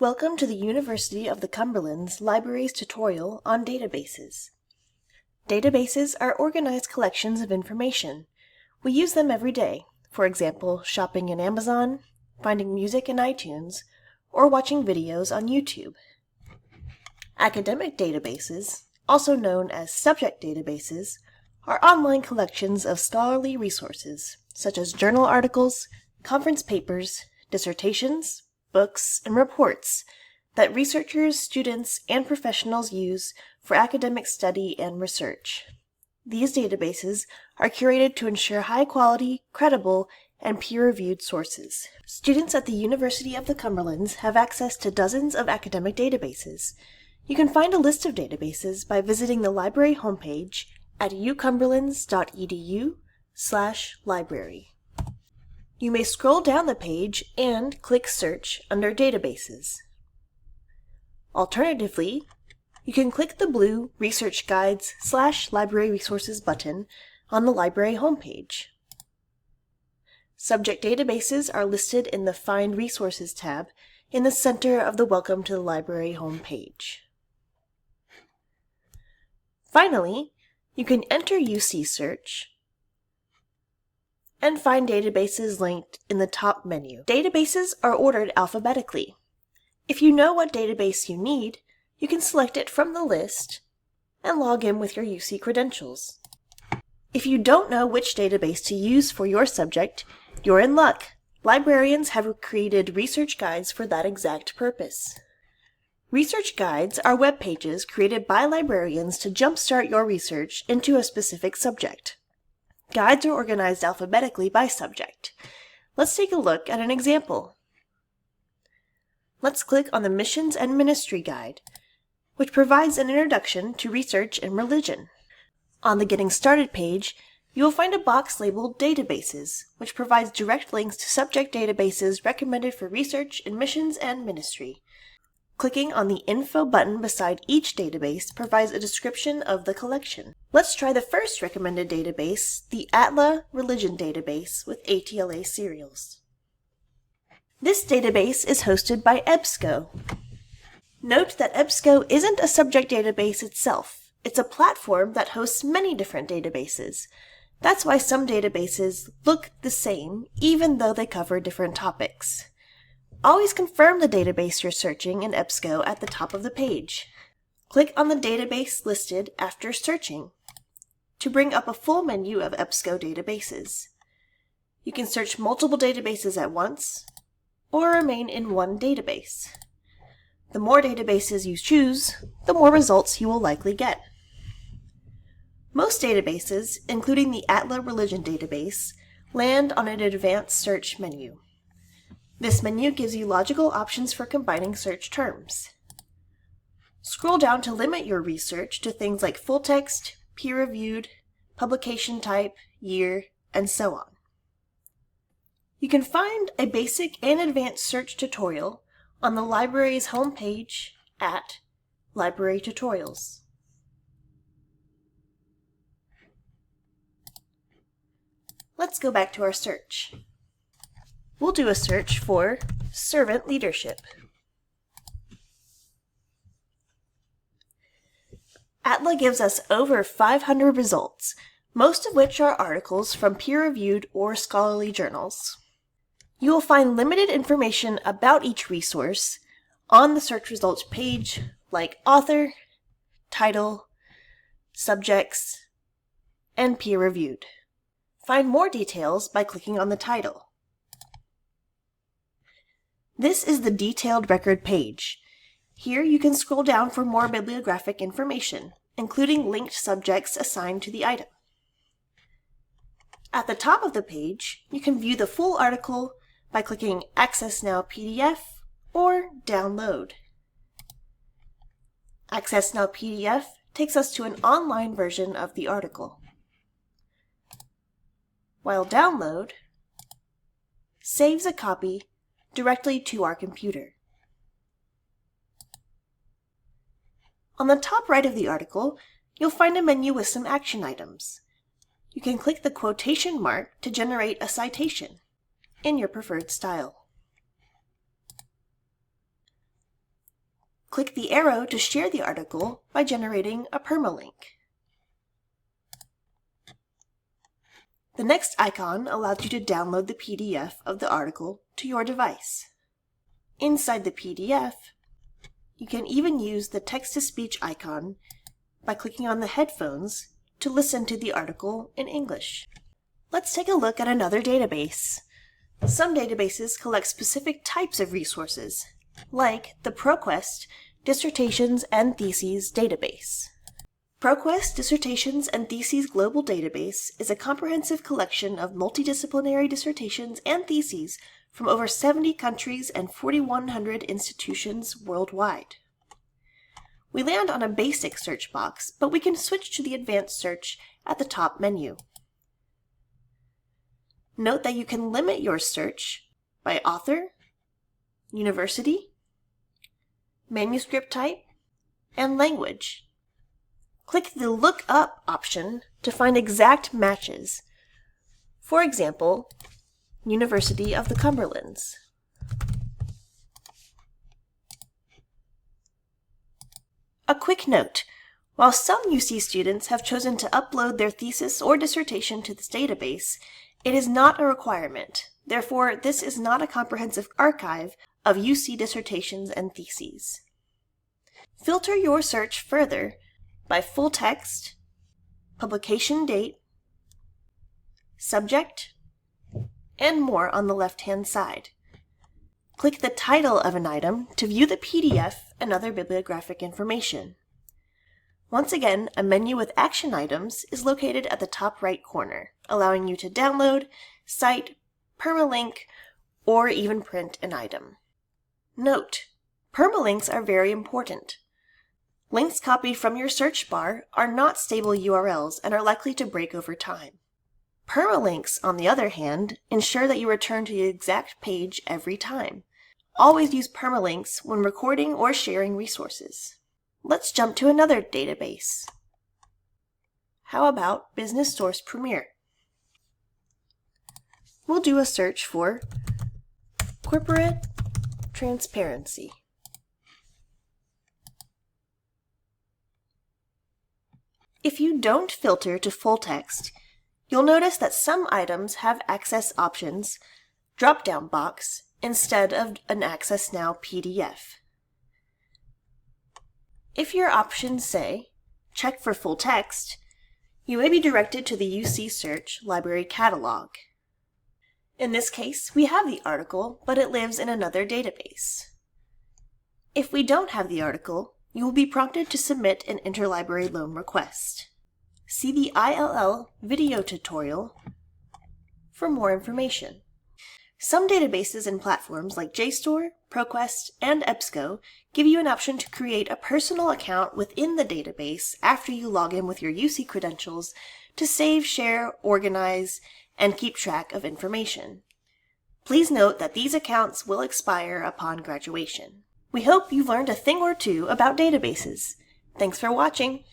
Welcome to the University of the Cumberlands Libraries tutorial on databases. Databases are organized collections of information. We use them every day, for example, shopping in Amazon, finding music in iTunes, or watching videos on YouTube. Academic databases, also known as subject databases, are online collections of scholarly resources, such as journal articles, conference papers, dissertations, books, and reports that researchers, students, and professionals use for academic study and research. These databases are curated to ensure high-quality, credible, and peer-reviewed sources. Students at the University of the Cumberlands have access to dozens of academic databases. You can find a list of databases by visiting the library homepage at ucumberlands.edu/library. You may scroll down the page and click Search under Databases. Alternatively, you can click the blue Research Guides/Library Resources button on the library homepage. Subject databases are listed in the Find Resources tab in the center of the Welcome to the Library homepage. Finally, you can enter UC Search and find databases linked in the top menu. Databases are ordered alphabetically. If you know what database you need, you can select it from the list and log in with your UC credentials. If you don't know which database to use for your subject, you're in luck. Librarians have created research guides for that exact purpose. Research guides are web pages created by librarians to jumpstart your research into a specific subject. Guides are organized alphabetically by subject. Let's take a look at an example. Let's click on the Missions and Ministry Guide, which provides an introduction to research in religion. On the Getting Started page, you will find a box labeled Databases, which provides direct links to subject databases recommended for research in missions and ministry. Clicking on the Info button beside each database provides a description of the collection. Let's try the first recommended database, the ATLA Religion Database with ATLA serials. This database is hosted by EBSCO. Note that EBSCO isn't a subject database itself. It's a platform that hosts many different databases. That's why some databases look the same even though they cover different topics. Always confirm the database you're searching in EBSCO at the top of the page. Click on the database listed after searching to bring up a full menu of EBSCO databases. You can search multiple databases at once or remain in one database. The more databases you choose, the more results you will likely get. Most databases, including the ATLA Religion Database, land on an advanced search menu. This menu gives you logical options for combining search terms. Scroll down to limit your research to things like full text, peer-reviewed, publication type, year, and so on. You can find a basic and advanced search tutorial on the library's homepage at Library Tutorials. Let's go back to our search. We'll do a search for servant leadership. ATLA gives us over 500 results, most of which are articles from peer-reviewed or scholarly journals. You will find limited information about each resource on the search results page, like author, title, subjects, and peer-reviewed. Find more details by clicking on the title. This is the Detailed Record page. Here you can scroll down for more bibliographic information, including linked subjects assigned to the item. At the top of the page, you can view the full article by clicking Access Now PDF or Download. Access Now PDF takes us to an online version of the article, while Download saves a copy directly to our computer. On the top right of the article, you'll find a menu with some action items. You can click the quotation mark to generate a citation in your preferred style. click the arrow to share the article by generating a permalink. The next icon allows you to download the PDF of the article to your device. Inside the PDF, you can even use the text-to-speech icon by clicking on the headphones to listen to the article in English. Let's take a look at another database. Some databases collect specific types of resources, like the ProQuest Dissertations and Theses database. ProQuest Dissertations and Theses Global Database is a comprehensive collection of multidisciplinary dissertations and theses from over 70 countries and 4,100 institutions worldwide. We land on a basic search box, but we can switch to the advanced search at the top menu. Note that you can limit your search by author, university, manuscript type, and language. Click the Look Up option to find exact matches. For example, University of the Cumberlands. A quick note: while some UC students have chosen to upload their thesis or dissertation to this database, it is not a requirement. Therefore, this is not a comprehensive archive of UC dissertations and theses. Filter your search further by full text, publication date, subject, and more on the left-hand side. Click the title of an item to view the PDF and other bibliographic information. Once again, a menu with action items is located at the top right corner, allowing you to download, cite, permalink, or even print an item. Note: permalinks are very important. Links copied from your search bar are not stable URLs and are likely to break over time. Permalinks, on the other hand, ensure that you return to the exact page every time. Always use permalinks when recording or sharing resources. Let's jump to another database. How about Business Source Premier? We'll do a search for corporate transparency. If you don't filter to full text, you'll notice that some items have Access Options drop-down box instead of an Access Now PDF. If your options say, check for full text, you may be directed to the UC Search Library Catalog. In this case, we have the article, but it lives in another database. If we don't have the article, you will be prompted to submit an interlibrary loan request. See the ILL video tutorial for more information. Some databases and platforms like JSTOR, ProQuest, and EBSCO give you an option to create a personal account within the database after you log in with your UC credentials to save, share, organize, and keep track of information. Please note that these accounts will expire upon graduation. We hope you've learned a thing or two about databases. Thanks for watching!